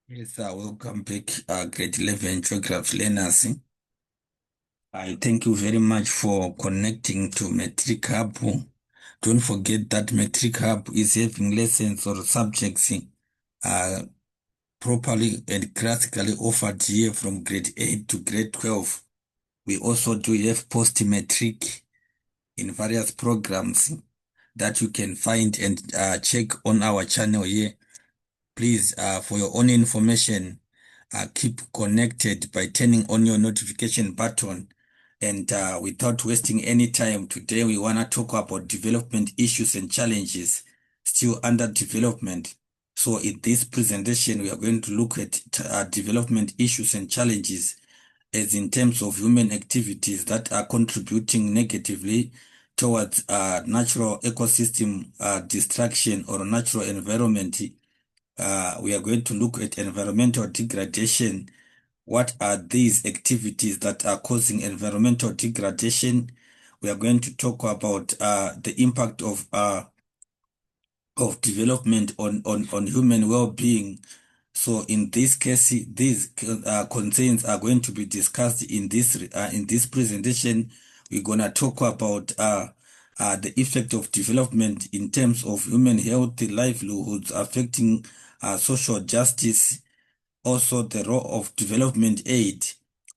Yes, welcome back, grade 11 geography learners. I thank you very much for connecting to Metric Hub. Don't forget that Metric Hub is having lessons or subjects uh, properly and classically offered here from grade 8 to grade 12. We also do have post-metric in various programs that you can find and check on our channel here. Please, for your own information, keep connected by turning on your notification button. And without wasting any time, today we want to talk about development issues and challenges still under development. So in this presentation, we are going to look at development issues and challenges as in terms of human activities that are contributing negatively towards natural ecosystem destruction or natural environment. We are going to look at environmental degradation. What are these activities that are causing environmental degradation? We are going to talk about the impact of development on human well-being. So in this case, these concerns are going to be discussed in this presentation. We're gonna talk about the effect of development in terms of human health, livelihoods, affecting social justice, also the role of development aid.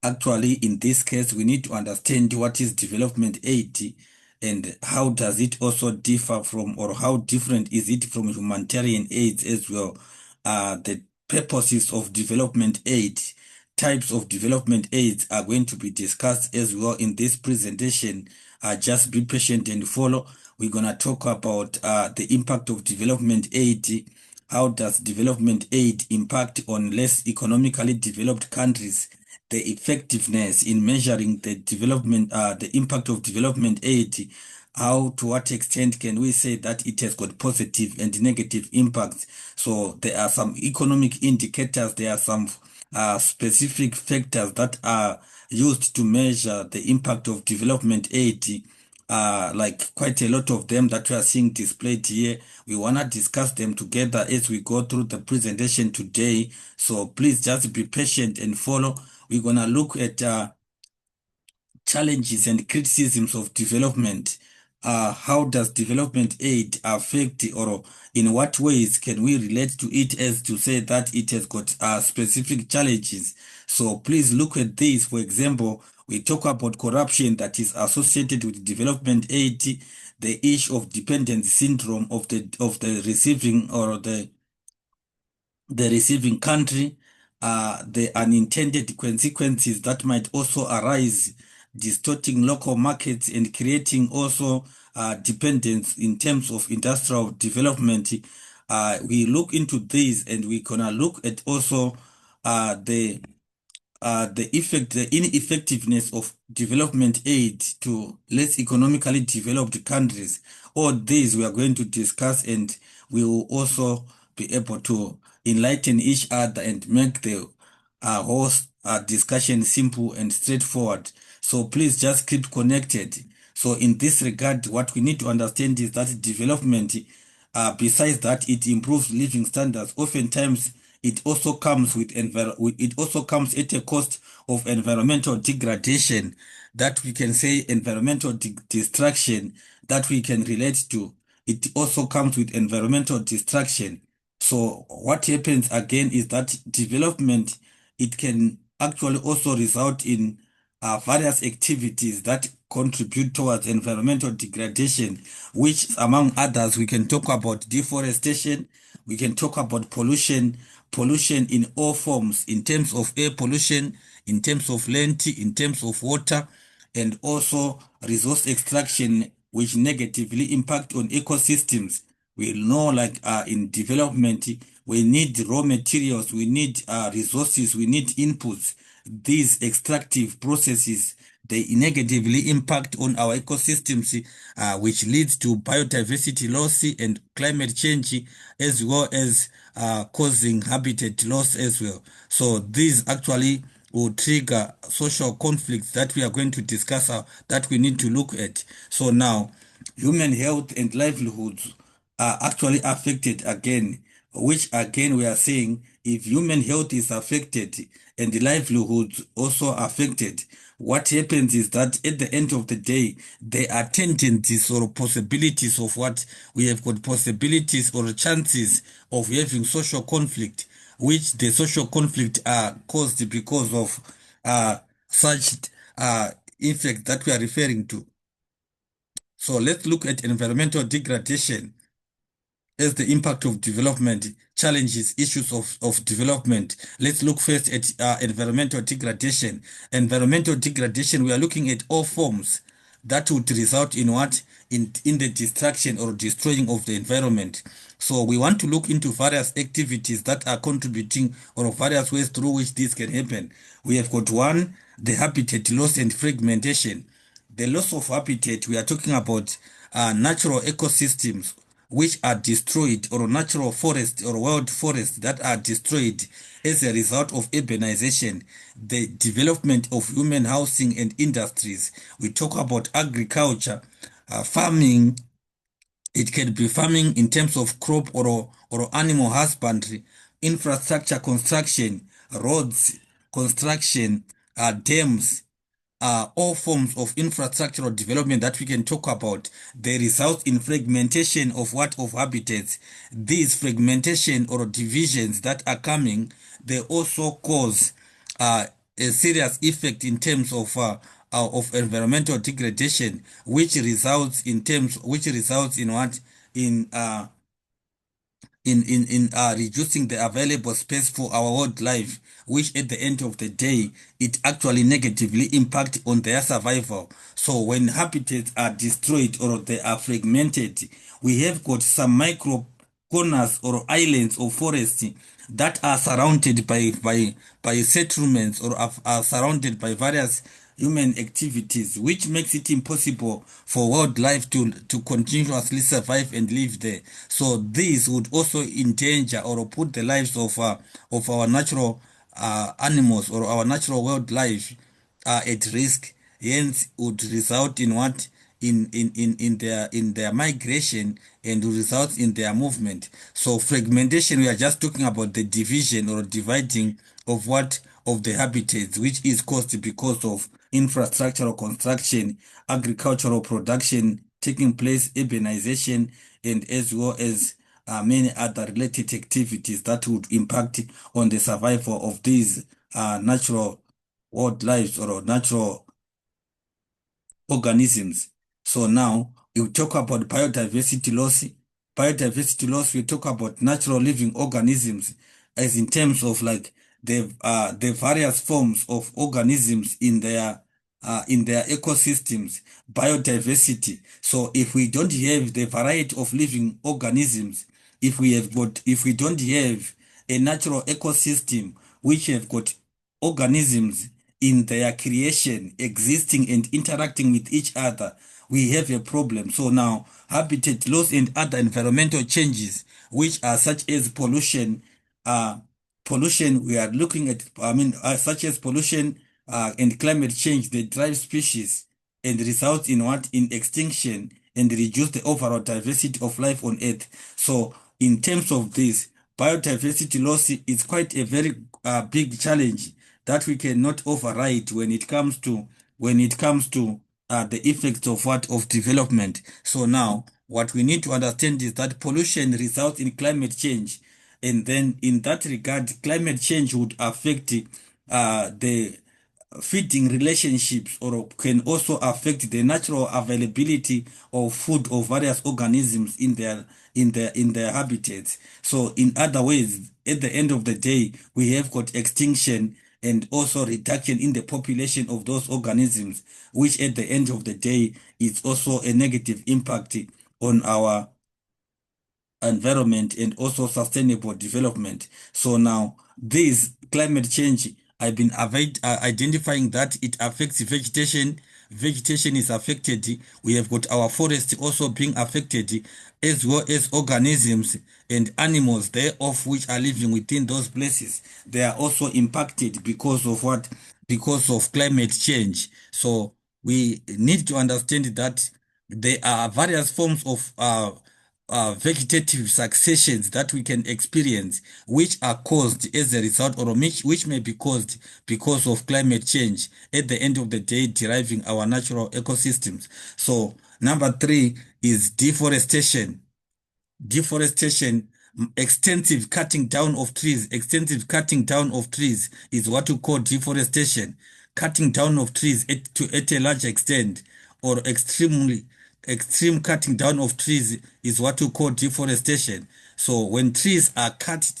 Actually, in this case, we need to understand what is development aid and how does it also differ from, or how different is it from humanitarian aid as well. The purposes of development aid, types of development aids are going to be discussed as well in this presentation. Just be patient and follow. We're going to talk about the impact of development aid. How does development aid impact on less economically developed countries? The effectiveness in measuring the development, the impact of development aid. How, to what extent can we say that it has got positive and negative impacts? So there are some economic indicators, there are some specific factors that are used to measure the impact of development aid, like quite a lot of them that we are seeing displayed here. We want to discuss them together as we go through the presentation today. So please just be patient and follow. We're going to look at challenges and criticisms of development. How does development aid affect, or in what ways can we relate to it as to say that it has got specific challenges? So please look at this. For example, we talk about corruption that is associated with development aid, the issue of dependence syndrome of the receiving or the receiving country, the unintended consequences that might also arise, distorting local markets and creating also dependence in terms of industrial development. We look into this and we're gonna look at also the the ineffectiveness of development aid to less economically developed countries. All these we are going to discuss, and we will also be able to enlighten each other and make the whole discussion simple and straightforward. So please just keep connected. So in this regard, what we need to understand is that development, besides that it improves living standards, oftentimes it also comes it also comes at a cost of environmental degradation, that we can say environmental destruction, that we can relate to. It also comes with environmental destruction. So what happens again is that development, it can actually also result in various activities that contribute towards environmental degradation, which among others, we can talk about deforestation, we can talk about pollution in all forms, in terms of air pollution, in terms of land, in terms of water, and also resource extraction, which negatively impact on ecosystems. We know, like in development, we need raw materials, we need resources, we need inputs. These extractive processes, they negatively impact on our ecosystems, which leads to biodiversity loss and climate change, as well as causing habitat loss as well. So these actually will trigger social conflicts that we are going to discuss, that we need to look at. So now, human health and livelihoods are actually affected again which again we are saying if human health is affected and the livelihoods also affected, what happens is that at the end of the day, there are tendencies or possibilities of what we have got possibilities or chances of having social conflict, which the social conflict are caused because of such effect that we are referring to. So let's look at environmental degradation as the impact of development challenges issues of development. Let's look first at environmental degradation. Environmental degradation, we are looking at all forms that would result in what? In the destruction or destroying of the environment. So we want to look into various activities that are contributing or various ways through which this can happen. We have got one, the habitat loss and fragmentation. The loss of habitat, we are talking about natural ecosystems which are destroyed, or natural forests or wild forests that are destroyed as a result of urbanization, the development of human housing and industries. We talk about agriculture, farming. It can be farming in terms of crop or animal husbandry, infrastructure construction, roads construction, dams, all forms of infrastructural development that we can talk about. They result in fragmentation of what? Of habitats. These fragmentation or divisions that are coming, they also cause a serious effect in terms of environmental degradation, which results in what? In reducing the available space for our wildlife, which at the end of the day, it actually negatively impact on their survival. So when habitats are destroyed or they are fragmented, we have got some micro corners or islands of forest that are surrounded by settlements or are surrounded by various human activities, which makes it impossible for wildlife to continuously survive and live there. So this would also endanger or put the lives of our natural animals or our natural wildlife at risk. Hence, would result in what? In their migration, and will result in their movement. So fragmentation, we are just talking about the division or dividing of what? Of the habitats, which is caused because of infrastructural construction, agricultural production taking place, urbanization, and as well as many other related activities that would impact on the survival of these natural wildlife or natural organisms. So now you talk about biodiversity loss. Biodiversity loss, we talk about natural living organisms as in terms of like the various forms of organisms in their ecosystems, biodiversity. So if we don't have the variety of living organisms, if we don't have a natural ecosystem which have got organisms in their creation, existing and interacting with each other, we have a problem. So now, habitat loss and other environmental changes, which are such as pollution, uh, pollution we are looking at, such as pollution and climate change, they drive species and result in what? In extinction and reduce the overall diversity of life on Earth. So, in terms of this, biodiversity loss is quite a very big challenge that we cannot override when it comes to the effects of what? Of development. So now, what we need to understand is that pollution results in climate change, and then in that regard, climate change would affect the feeding relationships, or can also affect the natural availability of food of various organisms in their habitats. So in other ways, at the end of the day, we have got extinction and also reduction in the population of those organisms, which at the end of the day is also a negative impact on our environment and also sustainable development. So now this climate change, I've been identifying that it affects vegetation. Vegetation is affected. We have got our forest also being affected, as well as organisms and animals thereof which are living within those places. They are also impacted because of what? Because of climate change. So we need to understand that there are various forms of vegetative successions that we can experience, which are caused as a result, or which may be caused because of climate change, at the end of the day, deriving our natural ecosystems. So, number three is deforestation. Deforestation, extensive cutting down of trees. Extensive cutting down of trees is what we call deforestation. Cutting down of trees at a large extent, or extreme cutting down of trees, is what we call deforestation. So when trees are cut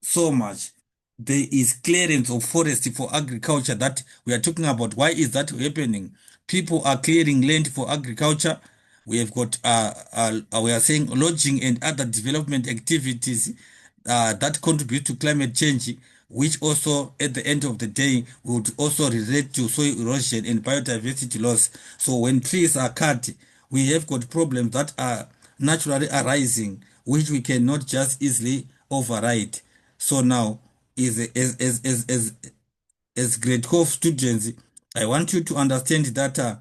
so much, there is clearance of forest for agriculture that we are talking about. Why is that happening? People are clearing land for agriculture. We have got, we are saying, lodging and other development activities that contribute to climate change, which also, at the end of the day, would also relate to soil erosion and biodiversity loss. So when trees are cut, we have got problems that are naturally arising, which we cannot just easily override. So now, as grade 12 students, I want you to understand that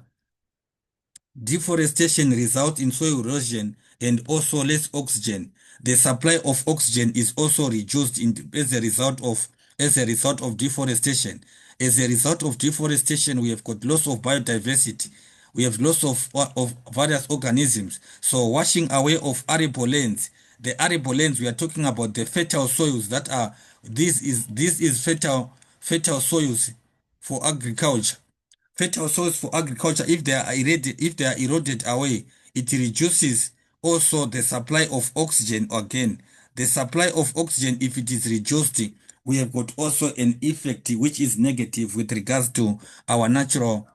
deforestation results in soil erosion and also less oxygen. The supply of oxygen is also reduced as a result of deforestation. As a result of deforestation, we have got loss of biodiversity. We have loss of various organisms. So washing away of arable lands. The arable lands, we are talking about the fertile soils that are, this is fertile soils for agriculture. Fertile soils for agriculture, if they are eroded away, it reduces also the supply of oxygen again. The supply of oxygen, if it is reduced, we have got also an effect which is negative with regards to our natural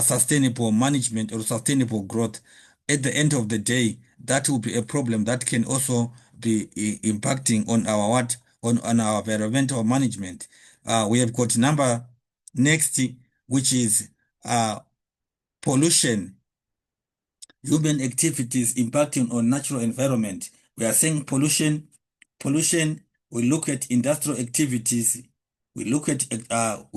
sustainable management or sustainable growth. At the end of the day, that will be a problem that can also be impacting on our on our environmental management. We have got number next, which is uh, pollution, human activities impacting on natural environment. We are saying pollution, we look at industrial activities, we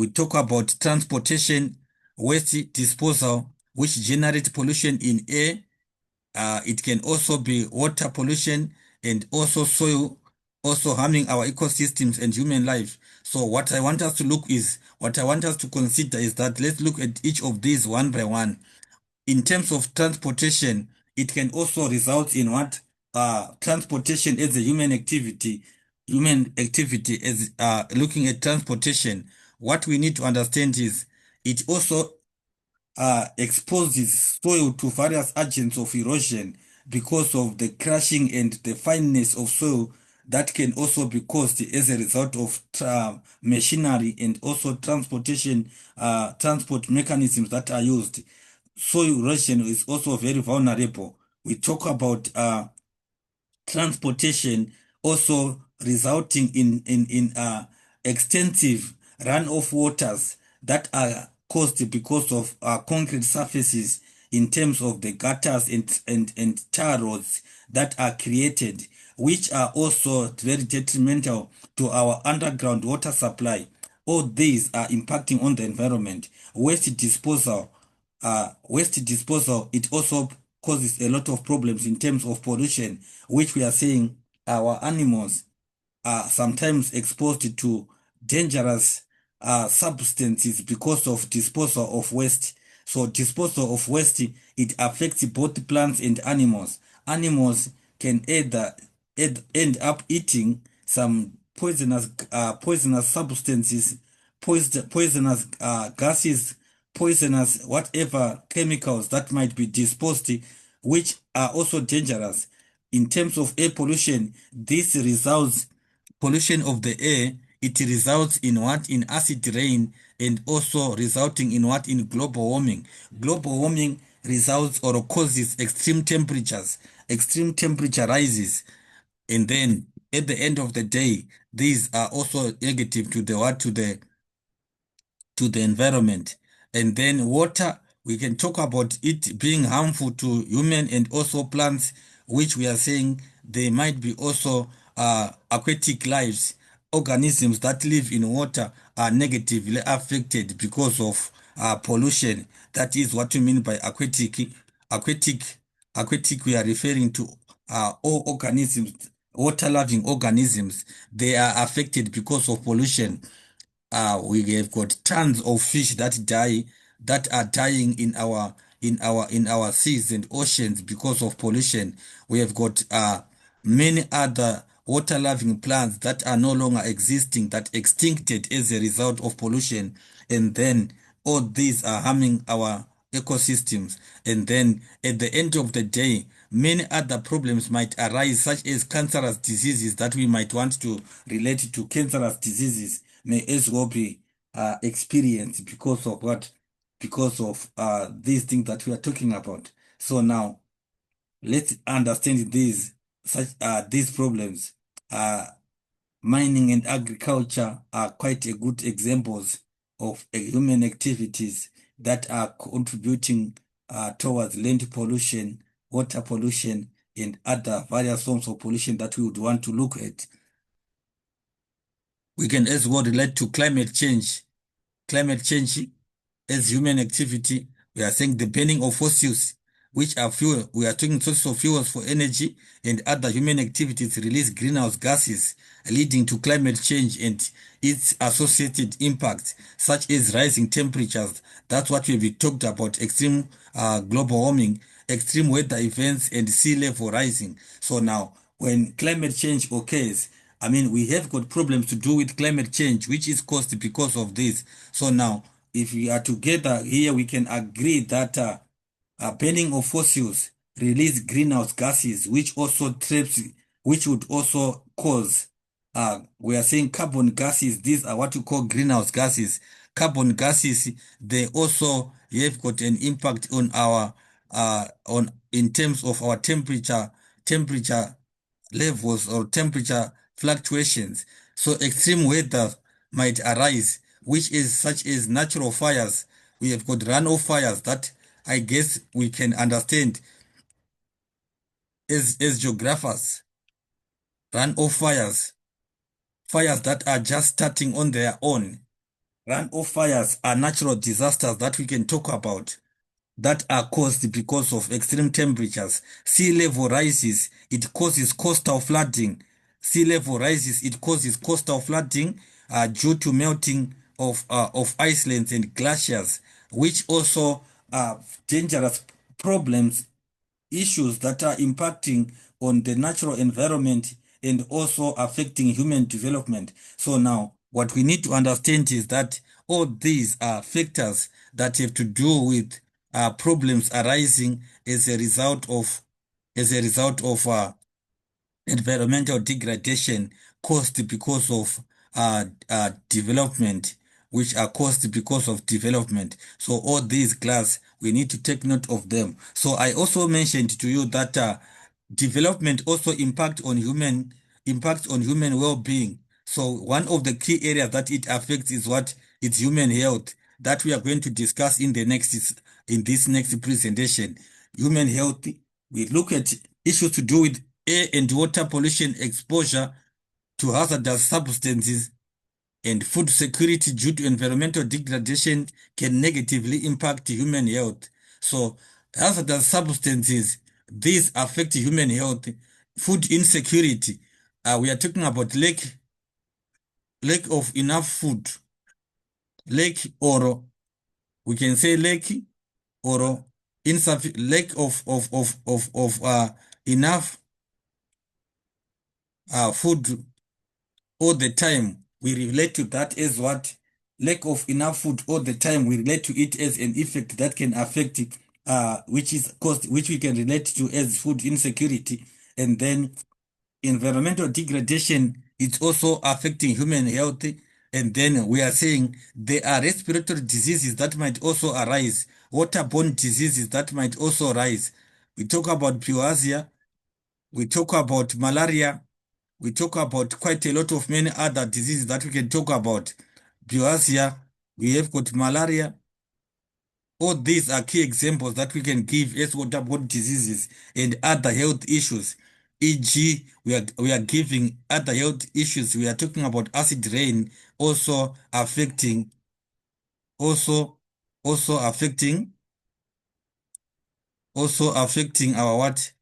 talk about transportation, waste disposal, which generate pollution in air. It can also be water pollution and also soil, also harming our ecosystems and human life. So what I want us to consider is that let's look at each of these one by one. In terms of transportation, it can also result in what? Transportation as a human activity as looking at transportation. What we need to understand is it also exposes soil to various agents of erosion because of the crushing and the fineness of soil that can also be caused as a result of machinery and also transport mechanisms that are used. Soil erosion is also very vulnerable. We talk about transportation also resulting in extensive runoff waters that are caused because of concrete surfaces in terms of the gutters and tar roads that are created, which are also very detrimental to our underground water supply. All these are impacting on the environment. Waste disposal, it also causes a lot of problems in terms of pollution, which we are saying our animals are sometimes exposed to dangerous substances because of disposal of waste. So disposal of waste, it affects both plants and animals. Animals can end up eating some poisonous substances, poisonous gases, poisonous whatever chemicals that might be disposed, which are also dangerous. In terms of air pollution, this results pollution of the air, it results in what? In acid rain, and also resulting in what? In global warming. Global warming results or causes extreme temperatures. Extreme temperature rises, and then at the end of the day, these are also negative to the what? To the environment. And then water, we can talk about it being harmful to human and also plants, which we are saying they might be also aquatic lives. Organisms that live in water are negatively affected because of pollution. That is what we mean by aquatic. Aquatic, we are referring to all organisms, water-loving organisms, they are affected because of pollution. We have got tons of fish that die, that are dying in our seas and oceans because of pollution. We have got many other water-loving plants that are no longer existing, that extincted as a result of pollution, and then all these are harming our ecosystems. And then at the end of the day, many other problems might arise, such as cancerous diseases that we might want to relate to cancerous diseases may as well be experienced because of what? Because of these things that we are talking about. So now let's understand these problems. Uh, Mining and agriculture are quite a good examples of human activities that are contributing towards land pollution, water pollution, and other various forms of pollution that we would want to look at. We can as well relate to climate change. Climate change as human activity, we are saying the burning of fossils, which are fuel. We are talking sources of fuels for energy, and other human activities release greenhouse gases, leading to climate change and its associated impacts, such as rising temperatures. That's what we've talked about: extreme global warming, extreme weather events, and sea level rising. So now, when climate change occurs, I mean, we have got problems to do with climate change, which is caused because of this. So now, if we are together here, we can agree that burning of fossils release greenhouse gases, which also traps, which would also cause, we are saying carbon gases. These are what we call greenhouse gases. Carbon gases, they also have got an impact on our, on in terms of our temperature levels or temperature fluctuations. So extreme weather might arise, which is such as natural fires. We have got runoff fires that I guess we can understand as geographers. Runoff fires, fires that are just starting on their own. Runoff fires are natural disasters that we can talk about, that are caused because of extreme temperatures. Sea level rises, it causes coastal flooding. Sea level rises, it causes coastal flooding due to melting of icelands and glaciers, which also are dangerous problems, issues that are impacting on the natural environment and also affecting human development. So now what we need to understand is that all these are factors that have to do with problems arising as a result of environmental degradation caused because of development, which are caused because of development. So all these class, we need to take note of them. So I also mentioned to you that development also impacts on human well-being. So one of the key areas that it affects is what? It's human health, that we are going to discuss in this next presentation. Human health, we look at issues to do with air and water pollution, exposure to hazardous substances, and food security due to environmental degradation can negatively impact human health. So hazardous substances, these affect human health. Food insecurity, we are talking about lack of enough food, lack, or we can say lack, or lack of enough food all the time. We relate to that as what? Lack of enough food all the time. We relate to it as an effect that can affect it, which is caused, which we can relate to as food insecurity. And then environmental degradation, it's also affecting human health. And then we are saying there are respiratory diseases that might also arise, waterborne diseases that might also rise. We talk about bilharzia, we talk about malaria, we talk about quite a lot of many other diseases that we can talk about. Bilharzia, we have got malaria. All these are key examples that we can give as waterborne diseases and other health issues. E.g., we are giving other health issues. We are talking about acid rain also affecting also also affecting our what?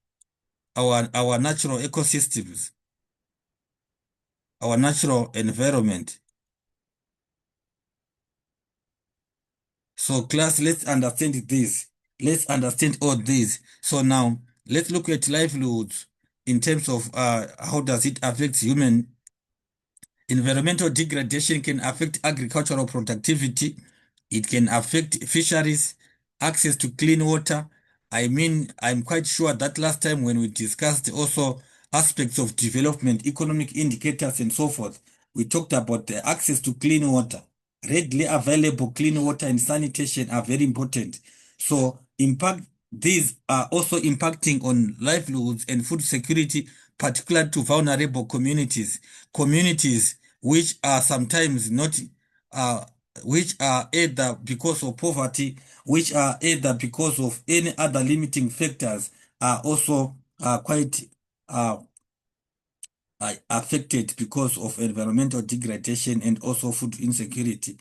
our natural ecosystems, our natural environment. So class, let's understand this. Let's understand all this. So now let's look at livelihoods in terms of how does it affect human. Environmental degradation can affect agricultural productivity. It can affect fisheries, access to clean water. I mean, I'm quite sure that last time when we discussed also aspects of development, economic indicators, and so forth, we talked about the access to clean water. Readily available clean water and sanitation are very important. So, these are also impacting on livelihoods and food security, particularly to vulnerable communities, communities which are sometimes not, uh, which are either because of poverty, which are either because of any other limiting factors, are also quite uh, are affected because of environmental degradation and also food insecurity.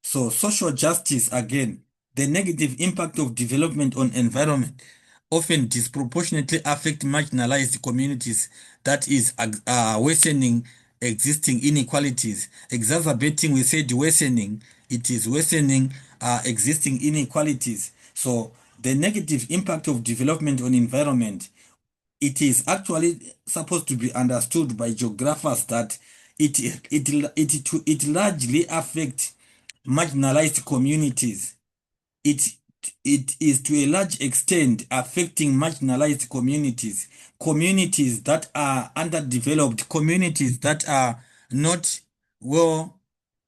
So social justice, again, the negative impact of development on environment often disproportionately affect marginalized communities, that is worsening existing inequalities, exacerbating, we said worsening, it is worsening existing inequalities. So the negative impact of development on environment, it is actually supposed to be understood by geographers that it largely affects marginalized communities. It it is to a large extent affecting marginalized communities, communities that are underdeveloped, communities that are not well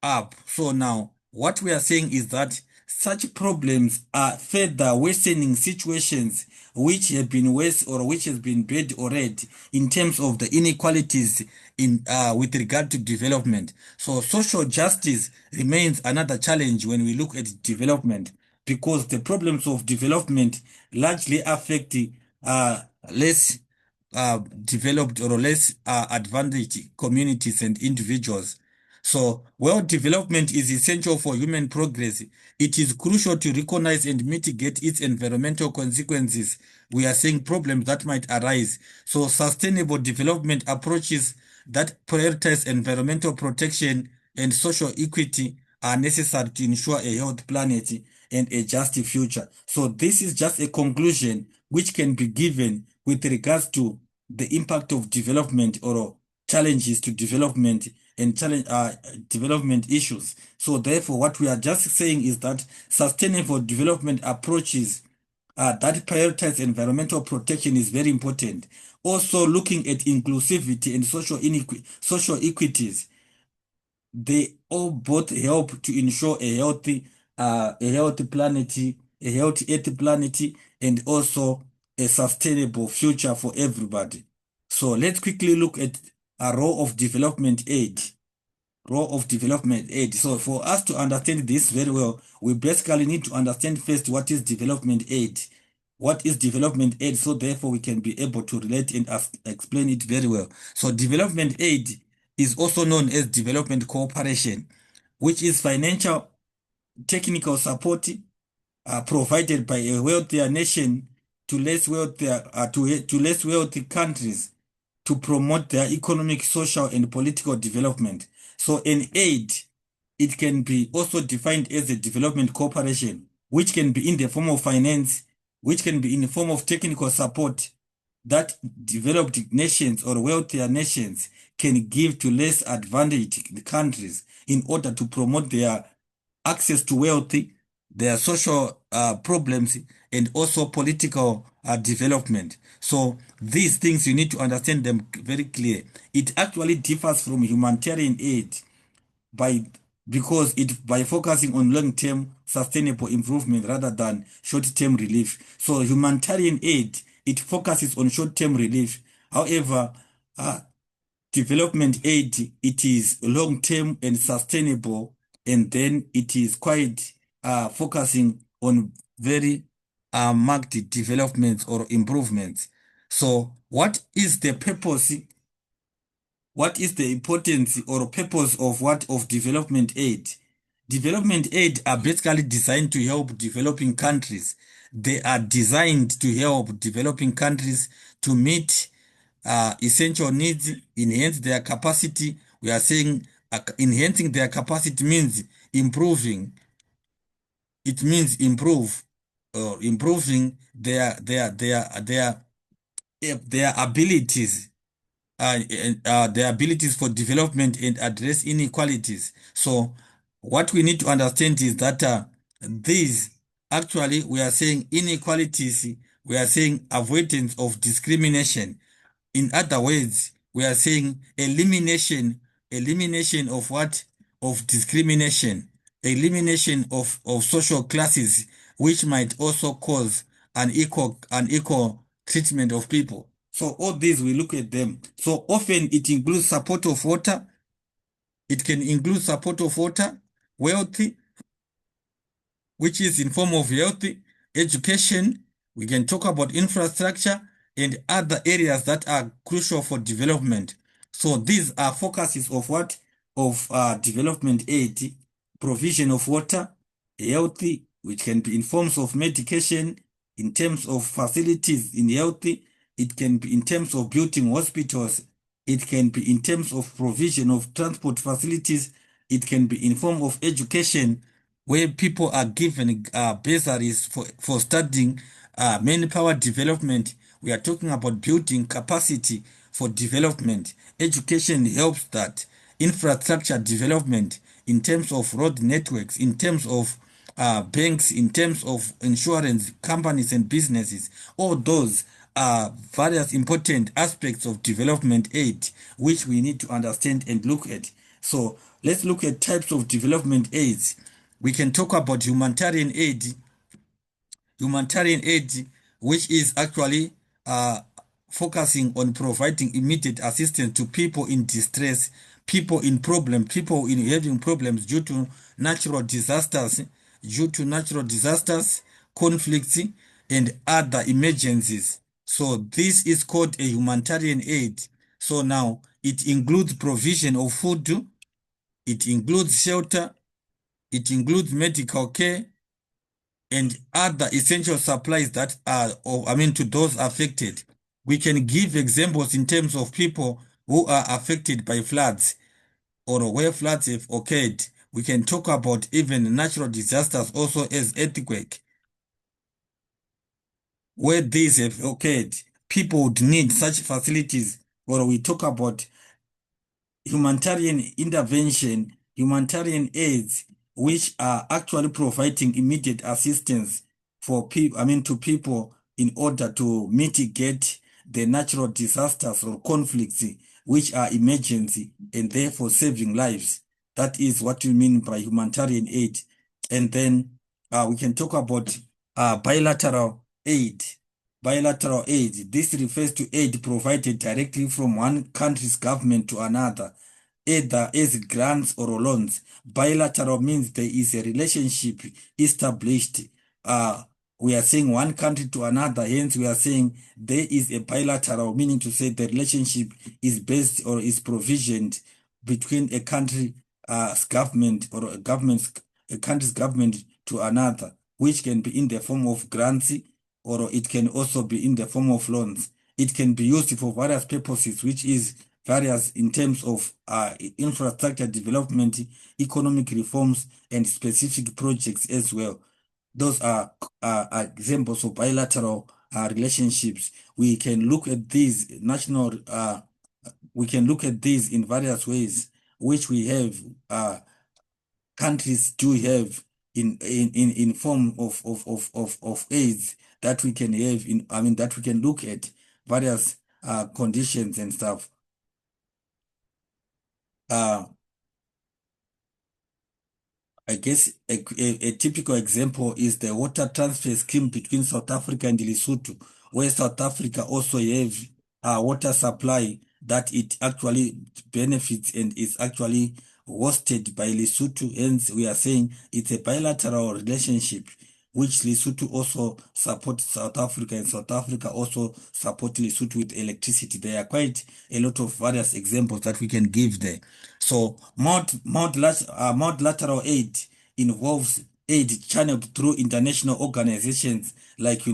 up. So now what we are saying is that such problems are further worsening situations which have been worse or which has been bad already in terms of the inequalities in with regard to development. So social justice remains another challenge when we look at development, because the problems of development largely affect uh, less developed or less advantaged communities and individuals. So, while development is essential for human progress, it is crucial to recognize and mitigate its environmental consequences. We are seeing problems that might arise. So, sustainable development approaches that prioritize environmental protection and social equity are necessary to ensure a healthy planet and a just future. So, this is just a conclusion which can be given with regards to the impact of development or challenges to development and challenge development issues. So therefore, what we are just saying is that sustainable development approaches that prioritize environmental protection is very important. Also, looking at inclusivity and social equities, they all both help to ensure a healthy planet, a healthy earth planet, and also a sustainable future for everybody. So let's quickly look at a role of development aid. Role of development aid. So for us to understand this very well, we basically need to understand first what is development aid. What is development aid? So therefore we can be able to relate and explain it very well. So development aid is also known as development cooperation, which is financial technical support provided by a wealthier nation to to less wealthy countries to promote their economic, social, and political development. So an aid, it can be also defined as a development cooperation, which can be in the form of finance, which can be in the form of technical support that developed nations or wealthier nations can give to less advantaged countries in order to promote their access to wealth, their social problems, and also political development. So these things you need to understand them very clear. It actually differs from humanitarian aid by because it by focusing on long-term sustainable improvement rather than short-term relief. So humanitarian aid, it focuses on short-term relief. However, uh, development aid, it is long-term and sustainable, and then it is quite focusing on very marked developments or improvements. So what is the importance or purpose of what of development aid? Development aid are basically designed to help developing countries. They are designed to help developing countries to meet essential needs, enhance their capacity. We are saying enhancing their capacity means improving. It means improve or improving their abilities, their abilities for development and address inequalities. So what we need to understand is that these actually we are saying inequalities, we are saying avoidance of discrimination. In other words, we are saying elimination of what? Of discrimination, elimination of social classes, which might also cause unequal treatment of people. So all these we look at them. So often it includes support of water. It can include support of water, wealth, which is in form of health, education. We can talk about infrastructure and other areas that are crucial for development. So these are focuses of what? Of development aid: provision of water, health, which can be in forms of medication, in terms of facilities in health, it can be in terms of building hospitals, it can be in terms of provision of transport facilities, it can be in form of education, where people are given bursaries for studying manpower development. We are talking about building capacity for development. Education helps that. Infrastructure development in terms of road networks, in terms of banks, in terms of insurance companies and businesses. All those are various important aspects of development aid which we need to understand and look at. So let's look at types of development aids. We can talk about humanitarian aid, which is actually uh, focusing on providing immediate assistance to people in distress, people in having problems due to natural disasters, conflicts, and other emergencies. So this is called a humanitarian aid. So now it includes provision of food, it includes shelter, it includes medical care, and other essential supplies that are, to those affected. We can give examples in terms of people who are affected by floods or where floods have occurred. We can talk about even natural disasters also as earthquake. Where these have occurred, people would need such facilities, or we talk about humanitarian intervention, humanitarian aids, which are actually providing immediate assistance for people, to people in order to mitigate the natural disasters or conflicts which are emergency and therefore saving lives. That is what we mean by humanitarian aid. And then we can talk about bilateral aid. Bilateral aid. This refers to aid provided directly from one country's government to another, either as grants or loans. Bilateral means there is a relationship established. Uh, we are saying one country to another, hence we are saying there is a bilateral, meaning to say the relationship is based or is provisioned between a country's government or a country's government to another, which can be in the form of grants or it can also be in the form of loans. It can be used for various purposes, which is various in terms of infrastructure development, economic reforms, and specific projects as well. Those are examples of bilateral relationships. We can look at these we can look at these in various ways, which we have countries do have in form of aids that we can have that we can look at various conditions and stuff. Uh, I guess a typical example is the water transfer scheme between South Africa and Lesotho, where South Africa also have a water supply that it actually benefits and is actually hosted by Lesotho. Hence, we are saying it's a bilateral relationship, which Lesotho also supports South Africa, and South Africa also support Lesotho with electricity. There are quite a lot of various examples that we can give there. So multilateral aid involves aid channeled through international organizations like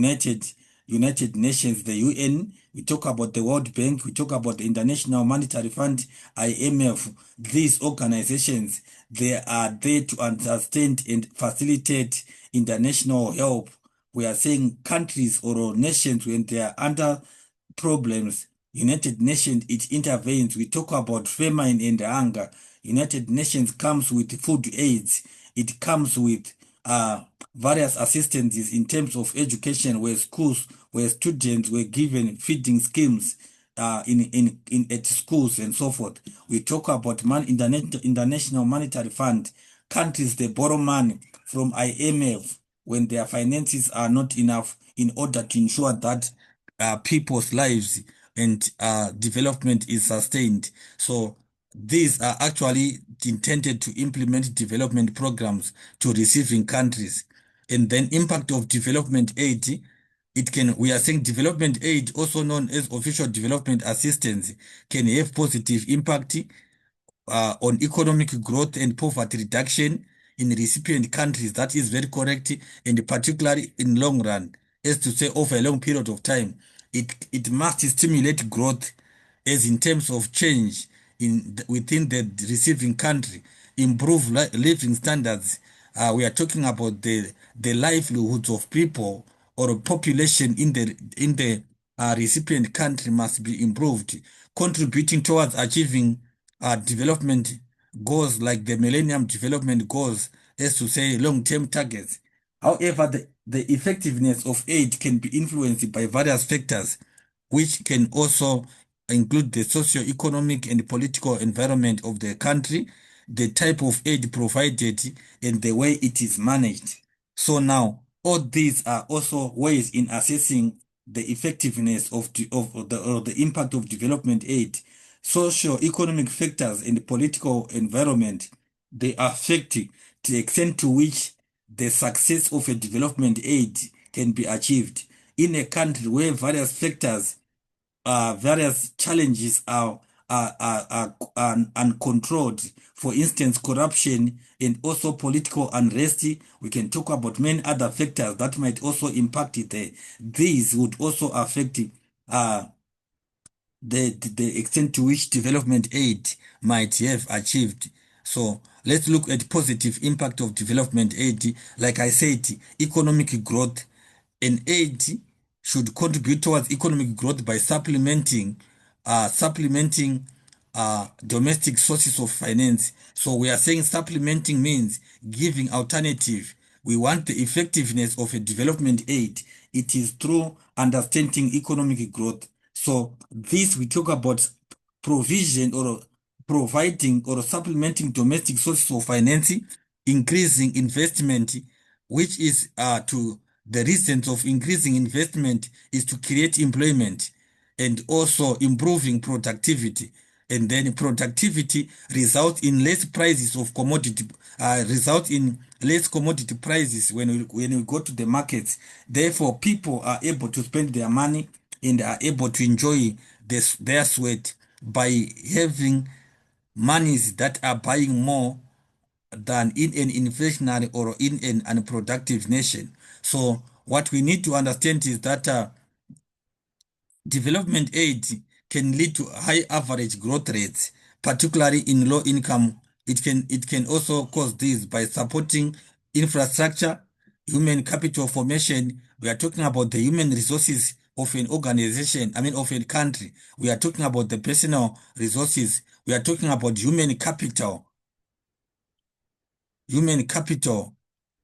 United Nations, the UN, we talk about the World Bank, we talk about the International Monetary Fund, IMF. These organizations, they are there to understand and facilitate international help. We are saying countries or nations, when they are under problems, United Nations, it intervenes. We talk about famine and hunger. United Nations comes with food aids. It comes with various assistances in terms of education, where schools, where students were given feeding schemes in at schools and so forth. We talk about International Monetary Fund. Countries, they borrow money from IMF when their finances are not enough in order to ensure that people's lives and development is sustained. So these are actually intended to implement development programs to receiving countries. And then impact of development aid, we are saying development aid, also known as official development assistance, can have positive impact on economic growth and poverty reduction in recipient countries. That is very correct, and particularly in long run, as to say over a long period of time, it must stimulate growth, as in terms of change within the receiving country, improve living standards. We are talking about the livelihoods of people or population in the recipient country must be improved, contributing towards achieving development goals like the Millennium Development Goals, as to say long-term targets. However, the effectiveness of aid can be influenced by various factors, which can also include the socio-economic and political environment of the country, the type of aid provided, and the way it is managed. So now, all these are also ways in assessing the effectiveness of the impact of development aid. Socio-economic factors and the political environment, they affect the extent to which the success of a development aid can be achieved in a country where various challenges are uncontrolled. For instance, corruption and also political unrest. We can talk about many other factors that might also impact it. These would also affect uh, the extent to which development aid might have achieved. So let's look at positive impact of development aid. Like I said, economic growth. And aid should contribute towards economic growth by supplementing domestic sources of finance. So we are saying supplementing means giving alternative. We want the effectiveness of a development aid. It is through understanding economic growth. So this, we talk about provision or providing or supplementing domestic sources of financing, increasing investment, which is to the reasons of increasing investment is to create employment and also improving productivity. And then productivity results in less prices of commodity, result in less commodity prices when we go to the markets. Therefore, people are able to spend their money and are able to enjoy their sweat by having monies that are buying more than in an inflationary or in an unproductive nation. So what we need to understand is that development aid can lead to high average growth rates, particularly in low income. It can also cause this by supporting infrastructure, human capital formation. We are talking about the human resources of an organization, I mean of a country. We are talking about the personal resources. We are talking about human capital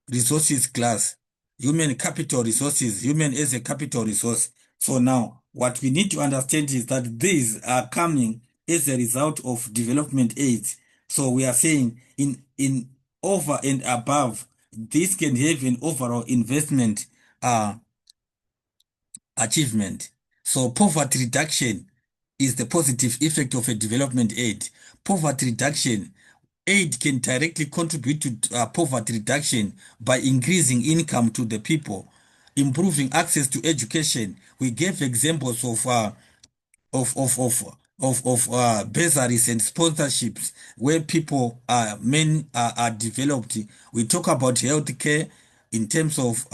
resources class, human capital resources, human as a capital resource. So now what we need to understand is that these are coming as a result of development aids. So we are saying in over and above, this can have an overall investment achievement. So poverty reduction is the positive effect of a development aid. Poverty reduction, aid can directly contribute to poverty reduction by increasing income to the people, improving access to education. We gave examples of of of of bursaries and sponsorships where people are developed. We talk about healthcare, in terms of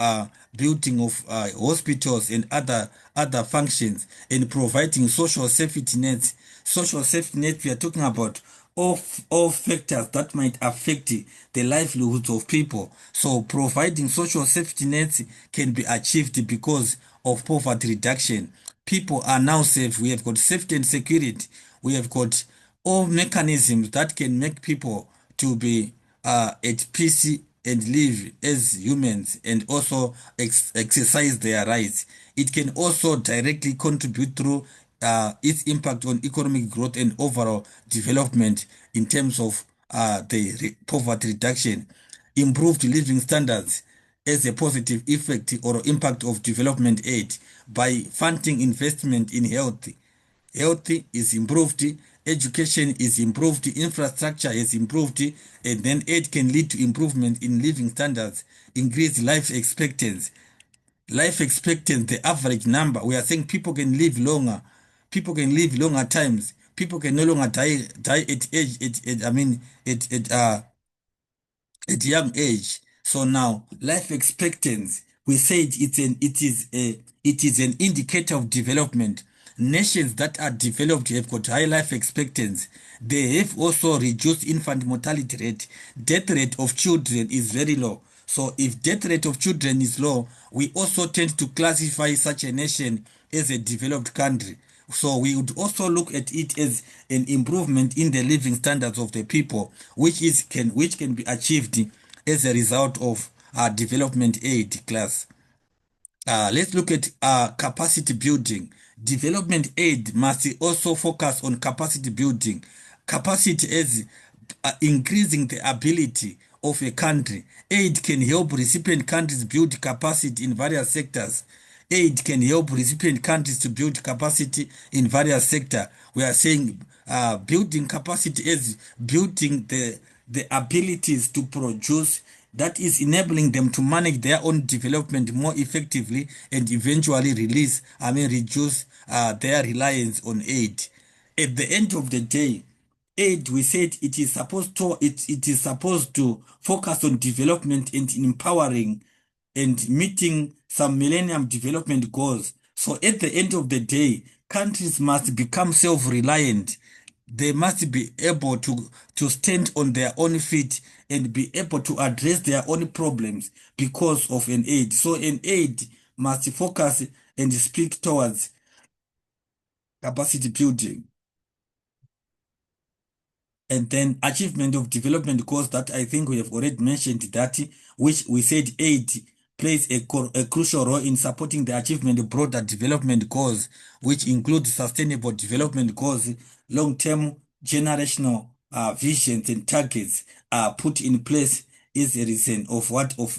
building of hospitals and other functions, and providing social safety nets. Social safety net, we are talking about all factors that might affect the livelihoods of people. So providing social safety nets can be achieved because of poverty reduction. People are now safe. We have got safety and security. We have got all mechanisms that can make people to be at peace and live as humans, and also exercise their rights. It can also directly contribute through its impact on economic growth and overall development in terms of poverty reduction, improved living standards as a positive effect or impact of development aid by funding investment in health. Health is improved, education is improved, infrastructure is improved, and then aid can lead to improvement in living standards, increase life expectancy. Life expectancy, the average number, we are saying people can live longer. People can live longer times. People can no longer die at age, I mean, at young age. So now life expectancy, we said it is an indicator of development. Nations that are developed have got high life expectancy. They have also reduced infant mortality rate. Death rate of children is very low. So if death rate of children is low, we also tend to classify such a nation as a developed country. So we would also look at it as an improvement in the living standards of the people, which can be achieved as a result of development aid class. Let's look at capacity building. Development aid must also focus on capacity building. Capacity is increasing the ability of a country. Aid can help recipient countries build capacity in various sectors. Aid can help recipient countries to build capacity in various sectors. We are saying building capacity is building the abilities to produce, that is enabling them to manage their own development more effectively and eventually reduce their reliance on aid. At the end of the day, aid, we said it is supposed to focus on development and empowering and meeting some millennium development goals. So at the end of the day, countries must become self-reliant. They must be able to stand on their own feet and be able to address their own problems because of an aid. So an aid must focus and speak towards capacity building. And then achievement of development goals, that I think we have already mentioned that, which we said aid plays a crucial role in supporting the achievement of broader development goals, which include sustainable development goals. Long-term generational visions and targets are put in place is a reason of what of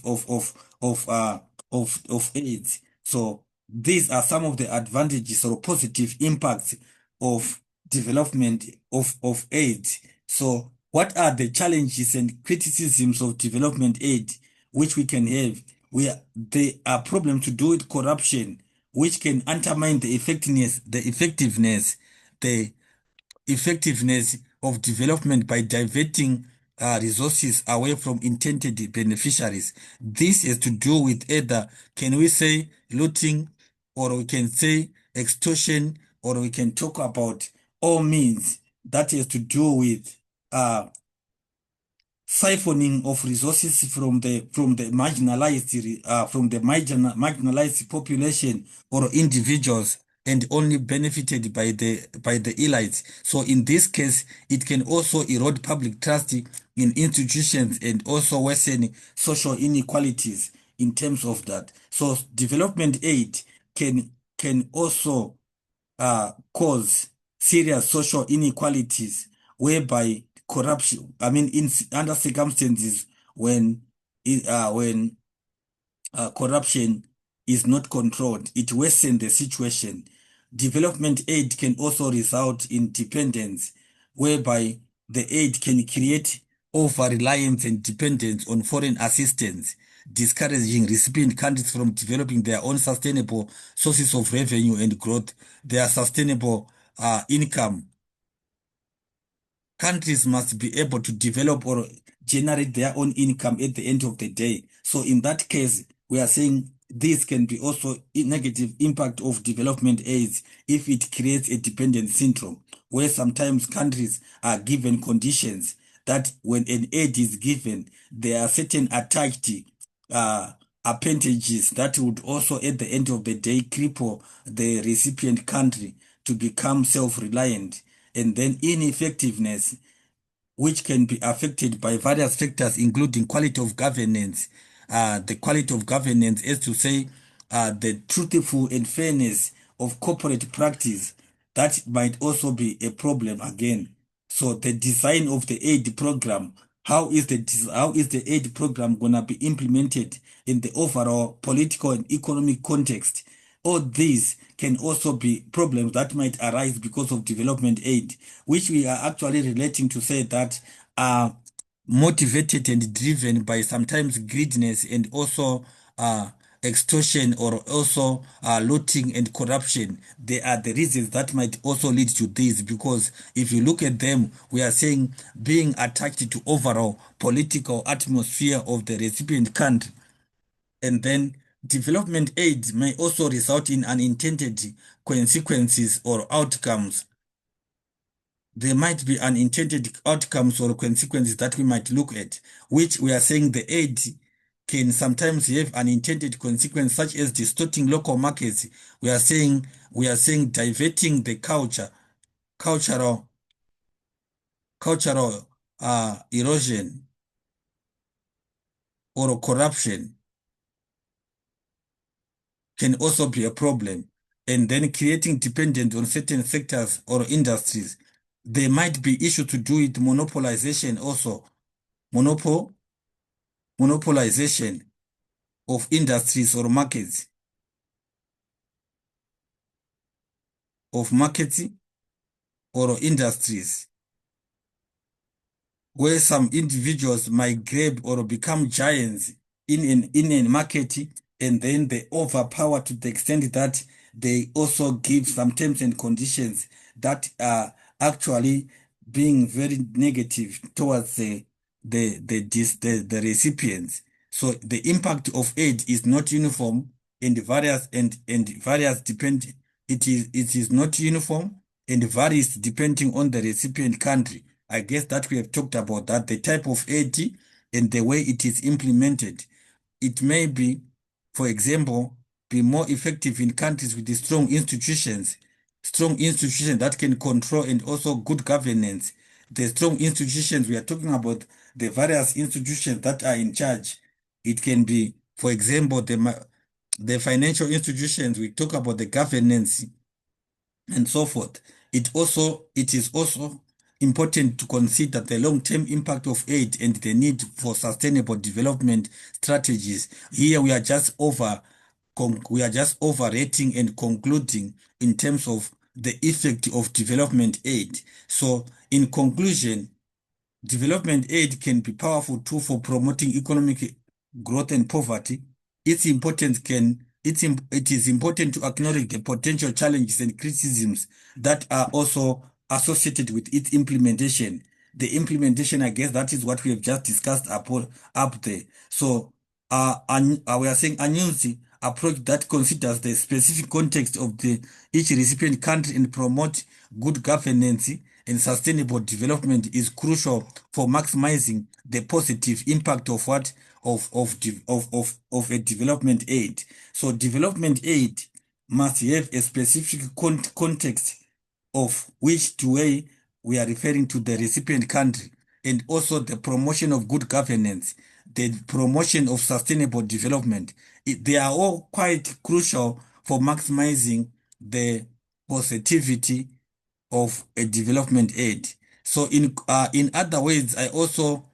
AIDS. So these are some of the advantages or positive impacts of development of aid. So what are the challenges and criticisms of development aid which we can have? There are problems to do with corruption, which can undermine the effectiveness of development by diverting resources away from intended beneficiaries. This is to do with either, can we say, looting, or we can say extortion, or we can talk about all means that has to do with siphoning of resources from the marginalized population or individuals, and only benefited by the elites. So in this case, it can also erode public trust in institutions and also worsen social inequalities in terms of that. So development aid can also cause serious social inequalities, whereby corruption, under circumstances when corruption is not controlled, it worsens the situation. Development aid can also result in dependence, whereby the aid can create over-reliance and dependence on foreign assistance, discouraging recipient countries from developing their own sustainable sources of revenue and growth, their sustainable income. Countries must be able to develop or generate their own income at the end of the day. So in that case, we are saying this can be also a negative impact of development aids if it creates a dependent syndrome, where sometimes countries are given conditions that when an aid is given, there are certain attached uh, appendages that would also at the end of the day cripple the recipient country to become self-reliant, and then ineffectiveness, which can be affected by various factors, including quality of governance. The quality of governance is to say the truthful and fairness of corporate practice. That might also be a problem again. So the design of the aid program, how is the aid program gonna be implemented in the overall political and economic context? All these can also be problems that might arise because of development aid, which we are actually relating to say that are motivated and driven by sometimes greediness and also extortion, or also looting and corruption. They are the reasons that might also lead to this, because if you look at them, we are saying being attached to overall political atmosphere of the recipient country. And then development aid may also result in unintended consequences or outcomes. There might be unintended outcomes or consequences that we might look at, which we are saying the aid can sometimes have unintended consequences, such as distorting local markets. We are saying diverting the cultural cultural erosion or corruption can also be a problem, and then creating dependence on certain sectors or industries. There might be issues to do with monopolization also, monopol monopolization of industries or markets or industries, where some individuals might grab or become giants in a market, and then they overpower to the extent that they also give some terms and conditions that are actually being very negative towards the recipients. So the impact of aid is not uniform, and various depend it is not uniform and varies depending on the recipient country. I guess that we have talked about that, the type of aid and the way it is implemented. It may be, for example, be more effective in countries with the strong institutions that can control, and also good governance. The strong institutions, we are talking about the various institutions that are in charge. It can be, for example, the financial institutions, we talk about the governance and so forth. It is also important to consider the long-term impact of aid and the need for sustainable development strategies. Here we are just overrating and concluding in terms of the effect of development aid. So in conclusion, development aid can be powerful tool for promoting economic growth and poverty. It is important to acknowledge the potential challenges and criticisms that are also associated with its implementation. The implementation, I guess that is what we have just discussed up there. So we are saying a new approach that considers the specific context of each recipient country and promote good governance and sustainable development is crucial for maximizing the positive impact of a development aid. So development aid must have a specific context of which way we are referring to the recipient country, and also the promotion of good governance, the promotion of sustainable development. They are all quite crucial for maximizing the positivity of a development aid. So in other words, I also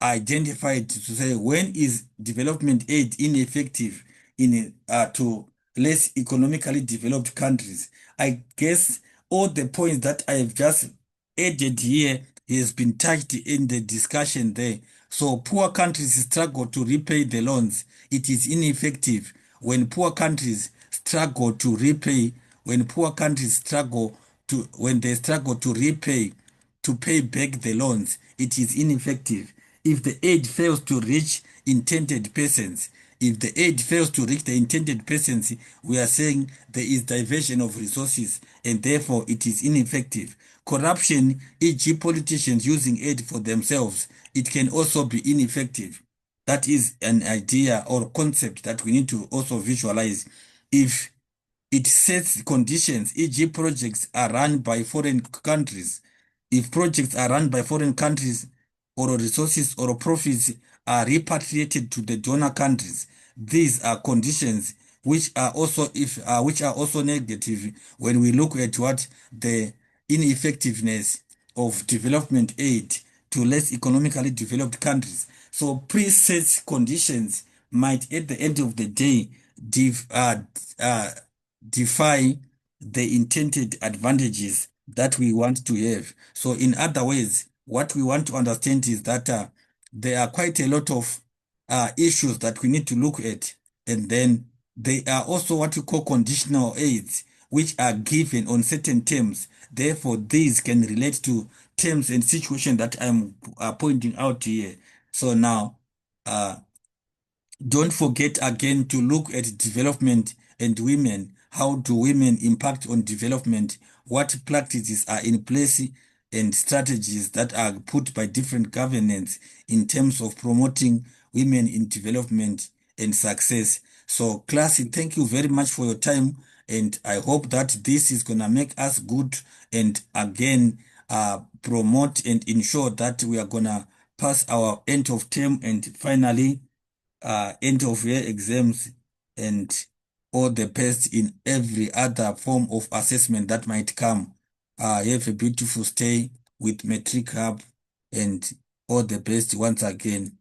identified to say, when is development aid ineffective to less economically developed countries? I guess all the points that I have just added here has been touched in the discussion there. So poor countries struggle to repay the loans. It is ineffective when poor countries struggle to repay, when they struggle to repay, to pay back the loans. It is ineffective. if the aid fails to reach intended persons. If the aid fails to reach the intended persons, we are saying there is diversion of resources and therefore it is ineffective. Corruption, e.g., politicians using aid for themselves, it can also be ineffective. That is an idea or concept that we need to also visualize. If it sets conditions, e.g., projects are run by foreign countries. If projects are run by foreign countries, or resources or profits are repatriated to the donor countries, these are conditions which are also which are also negative when we look at what the ineffectiveness of development aid to less economically developed countries. So preset conditions might at the end of the day uh, defy the intended advantages that we want to have. So in other words, what we want to understand is that there are quite a lot of issues that we need to look at. And then they are also what we call conditional aids, which are given on certain terms. Therefore, these can relate to terms and situations that I'm pointing out here. So now, uh, don't forget again to look at development and women. How do women impact on development? What practices are in place and strategies that are put by different governments in terms of promoting women in development and success? So, class, thank you very much for your time. And I hope that this is going to make us good and again promote and ensure that we are going to pass our end of term and finally end of year exams and all the best in every other form of assessment that might come. Have a beautiful stay with Metric Hub and all the best once again.